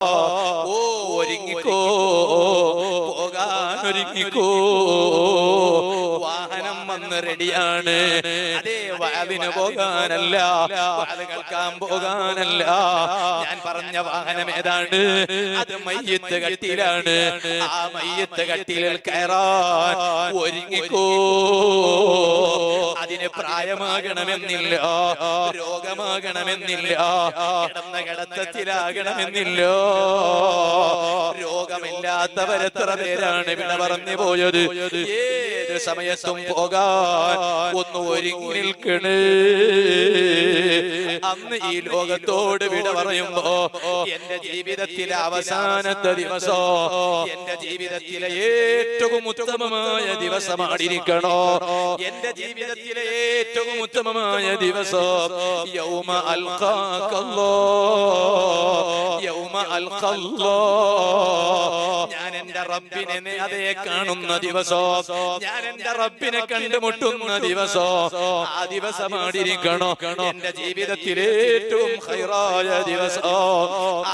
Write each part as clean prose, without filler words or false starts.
ഒരുങ്ങിക്കോ, പോകാനൊരുങ്ങിക്കോ. വാഹനം വന്ന് റെഡിയാണ്. അതേ വാലിന് പോകാനല്ല, വാല് കേൾക്കാൻ പോകാനല്ല. ഞാൻ പറഞ്ഞ വാഹനം ഏതാണ്? അത് മയ്യത്ത് കട്ടിലാണ്. ആ മയ്യത്ത് കട്ടിലിൽ കയറാൻ ഒരുങ്ങിക്കോ. അതിന് പ്രായമാകണമെന്നില്ല, രോഗമാകണമെന്നില്ല, കിടന്ന കിടത്തത്തിലാകണമെന്നില്ല. രോഗമില്ലാത്തവരെത്ര പേരാണ് വിട പറഞ്ഞു പോയത്? ഏത് സമയത്തും പോകാൻ ഒന്ന് ഒരുങ്ങി നിൽക്കണേ. അന്ന് ഈ ലോകത്തോട് വിട പറയുമ്പോ എന്റെ ജീവിതത്തിലെ അവസാനത്തെ ദിവസം, എന്റെ ജീവിതത്തിലെ ഏറ്റവും ഉത്തമമായ ദിവസമായിരിക്കണോ? എന്റെ ജീവിതത്തിലെ ഏറ്റവും ഉത്തമമായ ദിവസം യൗമ അൽഖാകല്ലാഹ്, യൗമ അൽഖല്ലാഹ്. ഞാൻ എന്റെ റബ്ബിനെ അതേ കാണുന്ന ദിവസം, ഞാൻ എന്റെ റബ്ബിനെ കണ്ടുമുട്ടുന്ന ദിവസം. ആ ദിവസമായിരിക്കണോ എന്റെ ജീവിതത്തിലെ ഏറ്റവും ഖൈറായ ദിവസം.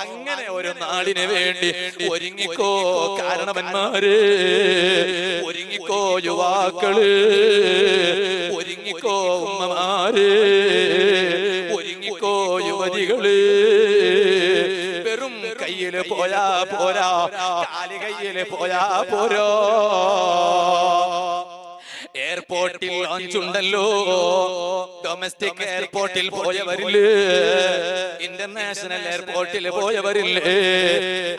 അങ്ങനെ ഒരു നാളിന് വേണ്ടി ഒരുങ്ങിക്കോ കാരണവന്മാരെ, ഒരുങ്ങിക്കോ യുവാക്കള്, ഒരുങ്ങിക്കോ ഉമ്മമാരെ, ഒരുങ്ങിക്കോ യുവതികള്. വെറും കയ്യില് പോയാ പോരാ, കാല് കയ്യില് പോയാ പോരോ. എയർപോർട്ടിൽ ലോഞ്ച് ഉണ്ടല്ലോ, ഡൊമസ്റ്റിക് എയർപോർട്ടിൽ പോയവരില്ലേ, ഇന്റർനാഷണൽ എയർപോർട്ടിൽ പോയവരില്ലേ.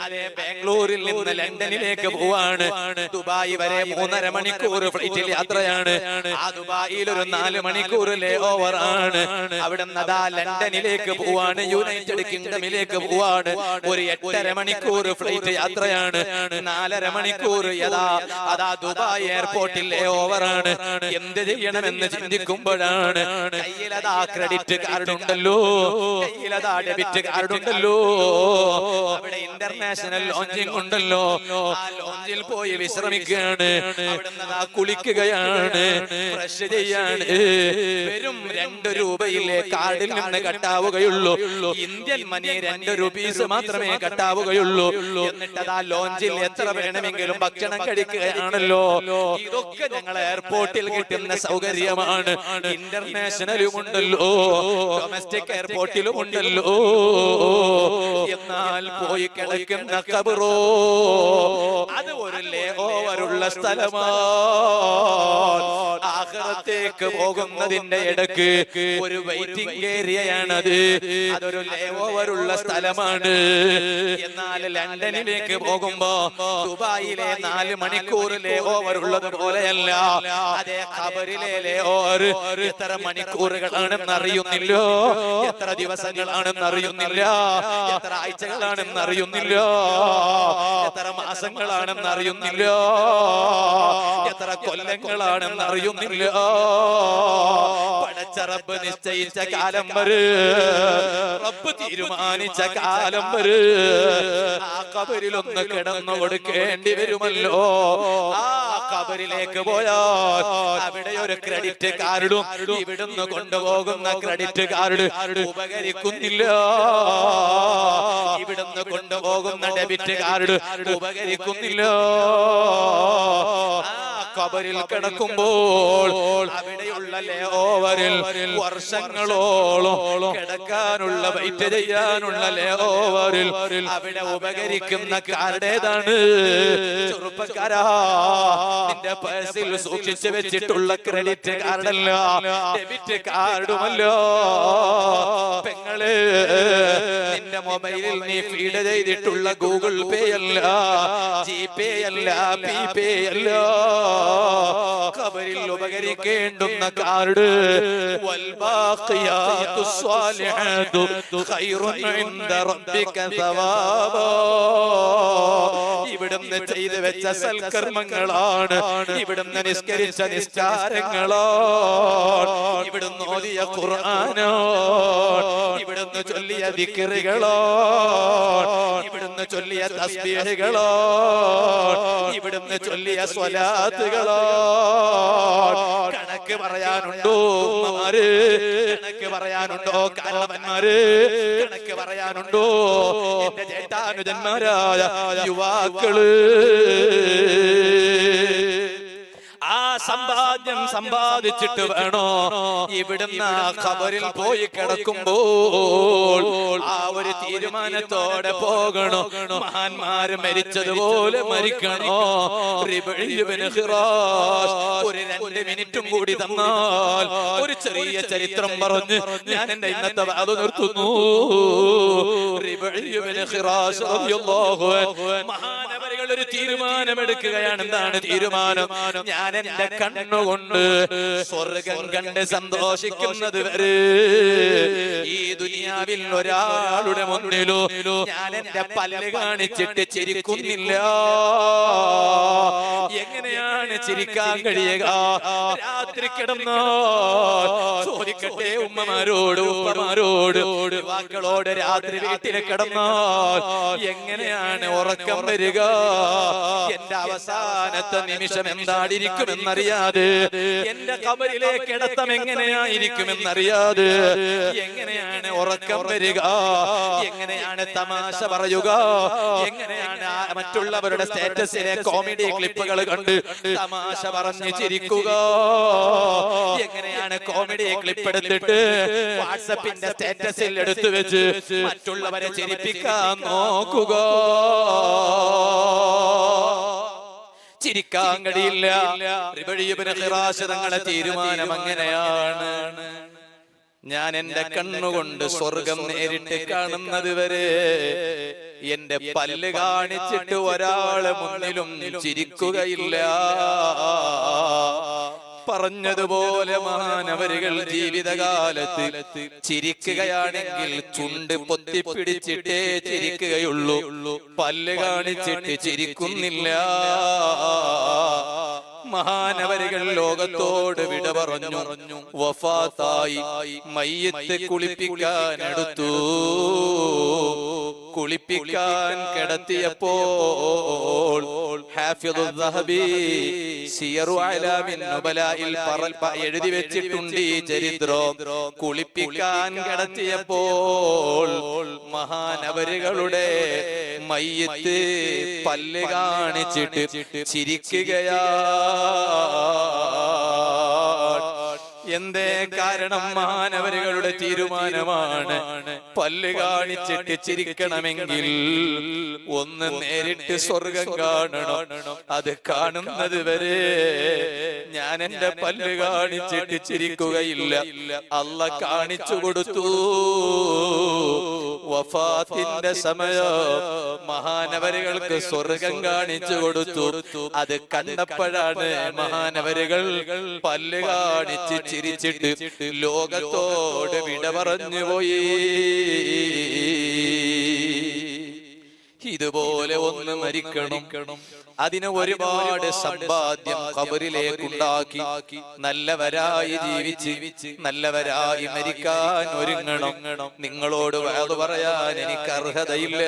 അതേ ബാംഗ്ലൂരിൽ നിന്ന് ലണ്ടനിലേക്ക് പോവാണ്. ദുബായ് വരെ 3.5 മണിക്കൂർ ഫ്ലൈറ്റിൽ യാത്രയാണ്. ആ ദുബായിൽ ഒരു 4 മണിക്കൂർ ലേ ഓവർ ആണ്. അവിടെ നിന്ന് ലണ്ടനിലേക്ക് പോവാണ്, യുണൈറ്റഡ് കിങ്ഡമിലേക്ക് പോവാണ്. ഒരു 8.5 മണിക്കൂർ ഫ്ലൈറ്റ് യാത്രയാണ്. 4.5 മണിക്കൂർ അതാ ദുബായ് എയർപോർട്ടിൽ ലേ ഓവർ ആണ്. എന്ത് ചെയ്യണമെന്ന് ചിന്തിക്കുമ്പോഴാണ് കയ്യിലതാ ക്രെഡിറ്റ് കാർഡ് ഉണ്ടല്ലോ, കയ്യിലതാ ഡെബിറ്റ് കാർഡ് ഉണ്ടല്ലോ. അവിടെ ഇന്റർനാഷണൽ ലോഞ്ചിങ് ഉണ്ടല്ലോ. ആ ലോഞ്ചിൽ പോയി വിശ്രമിക്കുകയാണ്, അവിടുന്ന് കുളിക്കുകയാണ്, ഫ്രഷ് ചെയ്യാണ്. വെറും 2 രൂപയിലെ കാർഡിൽ നിന്ന് കട്ടാവുകയുള്ളൂ. ഇന്ത്യൻ മണി 2 രൂപീസ് മാത്രമേ കട്ടാവുകയുള്ളൂ. എന്നിട്ടതാ ലോഞ്ചിൽ എത്ര വേണമെങ്കിലും ഭക്ഷണം കഴിക്കുകയാണല്ലോ. ഇതൊക്കെ ഞങ്ങൾ എയർപോർട്ടിൽ കിട്ടുന്ന സൗകര്യമാണ്. ഇന്റർനാഷണലും ഉണ്ടല്ലോ, ഡൊമസ്റ്റിക് എയർപോർട്ടിലും ഉണ്ടല്ലോ. എന്നാൽ പോയി കിടക്കുന്ന ഖബറോ അത് ഒരു ലേ ഓവറുള്ള സ്ഥലമാണ്. ആഖിറത്തേക്ക് പോകുന്നതിന്റെ ഇടക്ക് ഒരു വെയിറ്റിംഗ് ഏരിയയാണത്. അതൊരു ലേ ഓവറുള്ള സ്ഥലമാണ്. എന്നാൽ ലണ്ടനിലേക്ക് പോകുമ്പോ ദുബായിലെ 4 മണിക്കൂർ ലേ ഓവർ ഉള്ളത് പോലെയല്ല. അതേ ഖബറിലെ ലേ ഓവർ എത്ര മണിക്കൂറുകളാണെന്ന് അറിയുന്നില്ല, എത്ര ദിവസങ്ങളാണെന്ന് അറിയുന്നില്ല, എത്ര ആഴ്ചകളാണെന്ന് അറിയുന്നില്ല, എത്ര മാസങ്ങളാണെന്ന് അറിയുന്നില്ല, എത്ര കൊല്ലങ്ങളാണെന്ന് അറിയുന്നില്ല. പടച്ച റബ്ബ് നിശ്ചയിച്ച കാലം വരെ, റബ്ബ് തീരുമാനിച്ച കാലം വരെ ആ ഖബറിലൊന്ന് കിടന്നു കൊടുക്കേണ്ടി വരുമല്ലോ. ആ ഖബറിലേക്ക് പോയാൽ അവിടെ ഒരു ക്രെഡിറ്റ് കാർഡും ഇവിടുന്ന് കൊണ്ടുപോകുന്ന ക്രെഡിറ്റ് കാർഡ് ഉപകരിക്കുന്നില്ല. ഇവിടുന്ന് കൊണ്ടുപോകുന്ന ഡെബിറ്റ് കാർഡ് ഉപകരിക്കുന്നില്ല. ഖബറിൽ കിടക്കുമ്പോൾ അവിടെയുള്ള ലേ ഓവറിൽ വർഷങ്ങളോളം കിടക്കാനുള്ള വെയിറ്റ് ചെയ്യാനുള്ള ലേ ഓവറിൽ അവിടെ ഉപകരിക്കുന്ന കാർഡ് ഏതാണ്? ചെറുപ്പക്കാരാ, നിന്റെ പേഴ്സിൽ സൂക്ഷിച്ചു വെച്ചിട്ടുള്ള ക്രെഡിറ്റ് കാർഡല്ല, ഡെബിറ്റ് കാർഡുമല്ല. പെങ്ങള്, നിന്റെ മൊബൈലിൽ നീ ഫീഡ് ചെയ്തിട്ടുള്ള ഗൂഗിൾ പേ അല്ല, ജി പേ അല്ല, പി പേ അല്ല. ഖബറിൽ ഉപകരിക്കേണ്ടുന്ന കാർഡ് വൽബാഖിയാതു സ്വാലിഹാതു ഖൈറുൻ ഇൻദ റബ്ബിക സവാബാ. ഇവിടുന്ന് ചെയ്തു വെച്ച സൽക്കർമ്മങ്ങളാണ്, ഇവിടുന്ന് നിസ്കരിച്ച നിസ്കാരങ്ങളാണ്, ഇവിടുന്ന് ഓതിയ ഖുർആനാണ്, ഇവിടുന്ന് ചൊല്ലിയ ദിക്റുകളാണ്, ഇവിടുന്ന് ഇവിടുന്ന് ചൊല്ലിയ തസ്ബീഹുകളോ, ഇവിടുന്ന് ചൊല്ലിയ സ്വലാത്തുകളോ കണക്ക് പറയാനുണ്ടോ ഉമ്മമാര്? കണക്ക് പറയാനുണ്ടോ കാരണവന്മാര്? കണക്ക് പറയാനുണ്ടോ എന്റെ ചേട്ടാനുജന്മാരായ യുവാക്കള്? ആ സമ്പാദ്യം സമ്പാദിച്ചിട്ട് വേണോ ഇവിടുന്ന് ഖബറിൽ പോയി കിടക്കുമ്പോൾ ആ ഒരു തീരുമാനത്തോടെ പോകണോ? മഹാന്മാര് മരിച്ചതുപോലെ മരിക്കണോ? ഒരു 2 മിനിറ്റും കൂടി തന്നാൽ ഒരു ചെറിയ ചരിത്രം പറഞ്ഞ് ഞാൻ എന്റെ ഇന്നത്തെ വാദം നിർത്തുന്നു. മഹാനവരുകൾ ഒരു തീരുമാനമെടുക്കുകയാണ്. എന്താണ് തീരുമാനം? ഞാൻ എന്റെ കണ്ണുകൊണ്ട് സ്വർഗം കണ്ട് സന്തോഷിക്കുന്നത് വരെ ഈ ദുനിയാവിൽ ഒരാളുടെ മുന്നിലോ ഞാൻ എന്റെ പല്ല് കാണിച്ചിട്ട് ചിരിക്കുന്നില്ല. എങ്ങനെയാണ് ചിരിക്കാൻ കഴിയുക? രാത്രി കിടന്നോ ചോദിക്കട്ടെ ഉമ്മമാരോട്, ഉപ്പമാരോട്, യുവാക്കളോട്, രാത്രി വീട്ടിൽ കിടന്നാൽ എങ്ങനെയാണ് ഉറക്കം വരിക? എന്റെ അവസാനത്തെ നിമിഷം എന്തായിരിക്കുമെന്നറിയാതെ, എന്റെ ഖബറിലേക്ക് കിടത്തം എങ്ങനെയായിരിക്കുമെന്നറിയാതെ എങ്ങനെയാണ് ഉറക്കം വരിക? എങ്ങനെയാണ് തമാശ പറയുക? എങ്ങനെയാണ് മറ്റുള്ളവരുടെ സ്റ്റാറ്റസിലെ കോമഡി ക്ലിപ്പുകൾ കണ്ട് തമാശ പറഞ്ഞ് ചിരിക്കുക? എങ്ങനെയാണ് കോമഡി ക്ലിപ്പ് എടുത്തിട്ട് വാട്സപ്പിന്റെ സ്റ്റാറ്റസിൽ എടുത്തു വെച്ച് മറ്റുള്ളവരെ ചിരിപ്പിക്കാൻ നോക്കുക? ചിരിക്കാൻ കഴിയില്ല. തങ്ങളുടെ തീരുമാനം അങ്ങനെയാണ്. ഞാൻ എന്റെ കണ്ണുകൊണ്ട് സ്വർഗം നേരിട്ട് കാണുന്നത് വരെ എന്റെ പല്ല് കാണിച്ചിട്ട് ഒരാളെ മുന്നിലും ചിരിക്കുകയില്ല. പറഞ്ഞതുപോലെ മഹാനവരുകൾ ജീവിതകാലത്ത് ചിരിക്കുകയാണെങ്കിൽ ചുണ്ട് പൊത്തിപ്പിടിച്ചിട്ടേ ചിരിക്കുകയുള്ളൂ, പല്ല് കാണിച്ചിട്ട് ചിരിക്കുന്നില്ല. മഹാനവരുകൾ ലോകത്തോട് വിട പറഞ്ഞു. വഫാത്തായി മയ്യത്ത് കുളിപ്പിക്കാൻ എടുത്തു. കുളിപ്പിക്കാൻ കിടത്തിയപ്പോൾ എഴുതി വെച്ചിട്ടുണ്ട് ഈ ചരിത്രം. കുളിപ്പിക്കാൻ കിടത്തിയപ്പോൾ മഹാനവരുകളുടെ മയ്യത്ത് പല്ല് കാണിച്ചിട്ട് ചിരിക്കുകയാ. എന്തേ കാരണം? മഹാനവരുകളുടെ തീരുമാനമാണ്. പല്ല് കാണിച്ചിട്ട് ചിരിക്കണമെങ്കിൽ ഒന്ന് നേരിട്ട് സ്വർഗം കാണണം. അത് കാണുന്നത് വരെ ഞാൻ എന്റെ പല്ല് കാണിച്ചിട്ട് ചിരിക്കുകയില്ല. അല്ലാഹ് കാണിച്ചു കൊടുത്തു. വഫാത്തിന്റെ സമയം മഹാനവരുകൾക്ക് സ്വർഗം കാണിച്ചു കൊടുത്തു. അത് കണ്ടപ്പോഴാണ് മഹാനവരുകൾ പല്ല് കാണിച്ച് ചിരിച്ചിട്ട് ലോകത്തോട് വിട പറഞ്ഞു പോയി. ഇതുപോലെ ഒന്ന് മരിക്കണം. അതിന് ഒരുപാട് സമ്പാദ്യം ഖബറിലേക്കുണ്ടാക്കി നല്ലവരായി ജീവിച്ച് നല്ലവരായി മരിക്കാൻ ഒരുങ്ങണം. നിങ്ങളോട് വഅദ് പറയാൻ എനിക്ക് അർഹതയില്ല.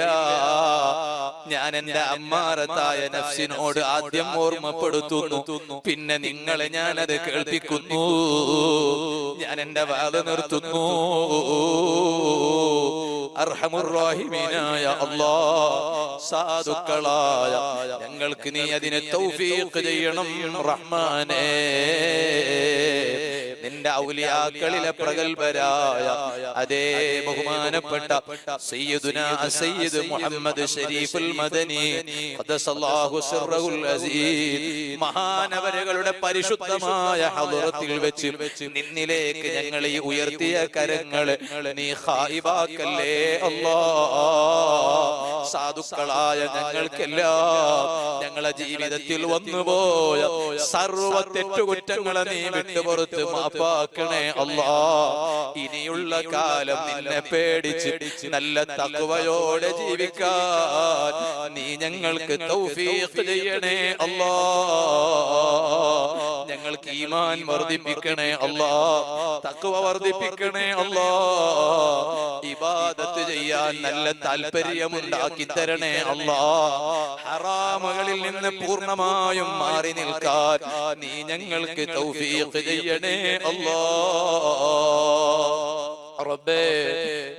ഞാൻ എന്റെ അമ്മാറത്തായ നഫ്സിനോട് ആദ്യം ഓർമ്മപ്പെടുത്തുന്നു, പിന്നെ നിങ്ങളെ ഞാനത് കേൾപ്പിക്കുന്നു. ഞാൻ എന്റെ വഅദ് നിർത്തുന്നു. അർഹമുർ റഹീമീനായ അല്ലാഹ്, സാധുക്കളായ ഞങ്ങൾക്ക് നീ അതിനെ തൗഫീഖ് ചെയ്യണം റഹ്മാനേ. നിന്റെ ഔലിയാക്കളിലെ പ്രഗൽഭരായ അതേ ബഹുമാനപ്പെട്ട സയ്യിദുനാ സയ്യിദ് മുഹമ്മദ് ശരീഫുൽ മദനി ഖദ്ദസല്ലാഹു സിർറഹുൽ അസീസ് മഹാനവരുകളുടെ പരിശുദ്ധമായ ഹളറത്തിൽ വെച്ച് നിന്നിലേക്ക് ഞങ്ങൾ ഈ ഉയർത്തിയ കരങ്ങളെ നീ ഖായിബാക്കല്ലേ അല്ലാഹ്. സാധുക്കളായ ഞങ്ങൾക്കെല്ലാം ഞങ്ങളെ ജീവിതത്തിൽ വന്നുപോയ സർവ്വ തെറ്റുകുറ്റങ്ങളെ നീ വിട്ടുപുറത്ത് മാപ്പാക്കണേ അല്ലാഹ്. ഇനിയുള്ള കാലം നിന്നെ പേടിച്ച് നല്ല തഖ്വയോടെ ജീവിക്കാൻ നീ ഞങ്ങൾക്ക് തൗഫീഖ് ചെയ്യണേ അല്ലാഹ്. ഞങ്ങൾക്ക് ഈമാൻ വർദ്ധിപ്പിക്കണേ അല്ലാഹ്, തഖ്വ വർദ്ധിപ്പിക്കണേ അല്ലാഹ്. ഇബാദത്ത് ചെയ്യാൻ നല്ല താല്പര്യമുണ്ടാക്കി ഉണ്ടാക്കി തരണേ അല്ലാ. ഹറാമുകളിൽ നിന്ന് പൂർണ്ണമായും മാറി നിൽക്കാൻ നീ ഞങ്ങൾക്ക് തൗഫീഖ് ചെയ്യണേ അല്ലാ. റബ്ബേ,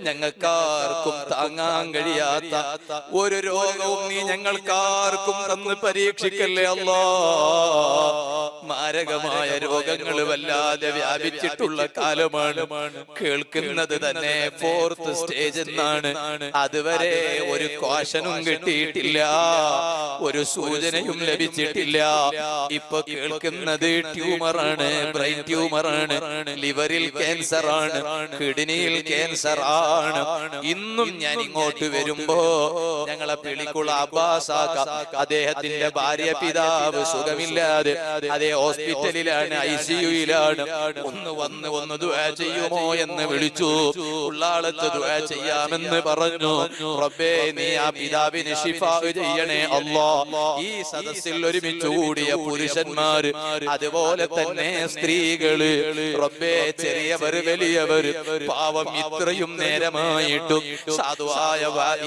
ഞങ്ങൾക്കാർക്കും താങ്ങാൻ കഴിയാത്ത ഒരു രോഗവും നീ ഞങ്ങൾക്കാർക്കും തന്ന് പരീക്ഷിക്കല്ലേ അല്ലാ. മാരകമായ രോഗങ്ങൾ വല്ലാതെ വ്യാപിച്ചിട്ടുള്ള കാലമാണ്. കേൾക്കുന്നത് തന്നെ 4th സ്റ്റേജ് എന്നാണ്. അതുവരെ ഒരു ക്വാഷനും കിട്ടിയിട്ടില്ല, ഒരു സൂചനയും ലഭിച്ചിട്ടില്ല. ഇപ്പൊ കേൾക്കുന്നത് ട്യൂമറാണ്, ബ്രെയിൻ ട്യൂമറാണ്, ലിവറിൽ ക്യാൻസർ ആണ്, കിഡ്നിയിൽ ക്യാൻസർ ആണ്. ഇന്നും ഞാൻ ഇങ്ങോട്ട് വരുമ്പോ ഞങ്ങളെ പിളിക്കുള അബ്ബാസാക്ക, അദ്ദേഹത്തിന്റെ ഭാര്യ പിതാവ് സുഖമില്ലാതെ അതേ ഹോസ്പിറ്റലിലാണ്, ICUയിലാണ്. ഒന്ന് ദുആ ചെയ്യുമോ എന്ന് വിളിച്ചു. ഉള്ളാളത്ത് ദുആ ചെയ്യാമെന്ന് പറഞ്ഞു. റബ്ബേ, നീ ആ പിതാവിന് ശിഫാ ചെയ്യണേ അല്ലാ. ഈ സദസ്സിൽ ഒരുമിച്ച് കൂടിയ പുരുഷന്മാര്, അതുപോലെ തന്നെ സ്ത്രീകള്, റബ്ബേ, ചെറിയവർ വലിയവർ, പാവം ഇത്രയും നേരമായിട്ടും സാധുവായ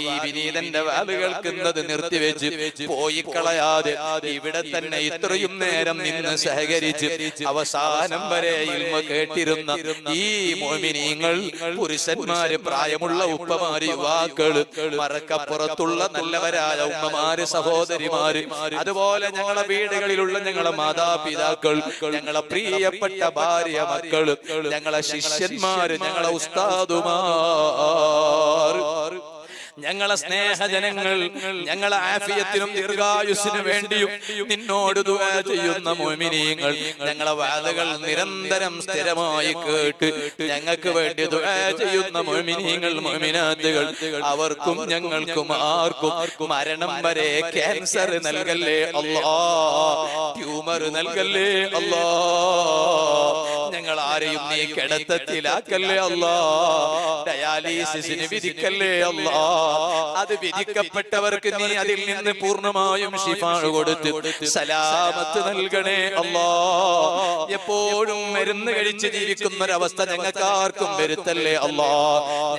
ഈ വിനീതന്റെ വാല് കേൾക്കുന്നത് നിർത്തിവെച്ച് പോയി കളയാതെ ഇവിടെ തന്നെ ഇത്രയും നേരം നിന്ന് സഹകരിച്ച് അവസാനം വരെ ഇൽമ കേട്ടിരുന്ന ഈ മോമിനീങ്ങൾ, പുരുഷന്മാര്, പ്രായമുള്ള ഉപ്പമാര്, യുവാക്കള്, മറക്കപ്പുറത്തുള്ള നല്ലവരായ ഉമ്മമാര്, സഹോദരിമാര്, അതുപോലെ ഞങ്ങളെ വീടുകളിലുള്ള ഞങ്ങളെ മാതാപിതാക്കൾ, ഞങ്ങളെ പ്രിയപ്പെട്ട ഭാര്യ മക്കള്, ഞങ്ങളെ ശിഷ്യന്മാര്, ഞങ്ങളെ ഉസ്താദുമാർ, ഞങ്ങളെ സ്നേഹജനങ്ങൾ, ഞങ്ങളെ ആഫിയത്തിനും ദീർഘായുസ്സിനും വേണ്ടിയും നിന്നോട് ദുആ ചെയ്യുന്ന മുഅ്മിനീങ്ങൾ, ഞങ്ങളെ വാദകൾ നിരന്തരം സ്ഥിരമായി കേട്ട് ഞങ്ങൾക്ക് വേണ്ടി ദുആ ചെയ്യുന്ന മുഅ്മിനീങ്ങൾ, മുഅ്മിനാത്തുകൾ, അവർക്കും ഞങ്ങൾക്കും ആർക്കും മരണം വരെ ക്യാൻസർ നൽകല്ലേ അല്ലാ, ട്യൂമർ നൽകല്ലേ അല്ലാ. ഞങ്ങൾ ആരെയും നീ കിടത്തത്തിലാക്കല്ലേ അല്ലാ, ഡയാലിസിസിന് വിധിക്കല്ലേ അല്ലാ. അത് വിധിക്കപ്പെട്ടവർക്ക് നീ അതിൽ നിന്ന് പൂർണ്ണമായും ശിഫാ കൊടുത്ത് സലാമത്ത് നൽകണേ അല്ലാ. എപ്പോഴും മരുന്ന് കഴിച്ച് ജീവിക്കുന്ന ഒരവസ്ഥ ഞങ്ങൾക്ക് ആർക്കും വരുത്തല്ലേ അല്ലാ.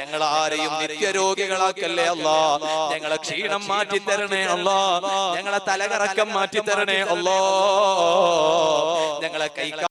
ഞങ്ങൾ ആരെയും നിത്യരോഗികളാക്കല്ലേ അല്ലാ. ഞങ്ങളെ ക്ഷീണം മാറ്റിത്തരണേ അല്ലാ. ഞങ്ങളെ തലകറക്കം മാറ്റിത്തരണേ അല്ലാ. ഞങ്ങളെ കൈ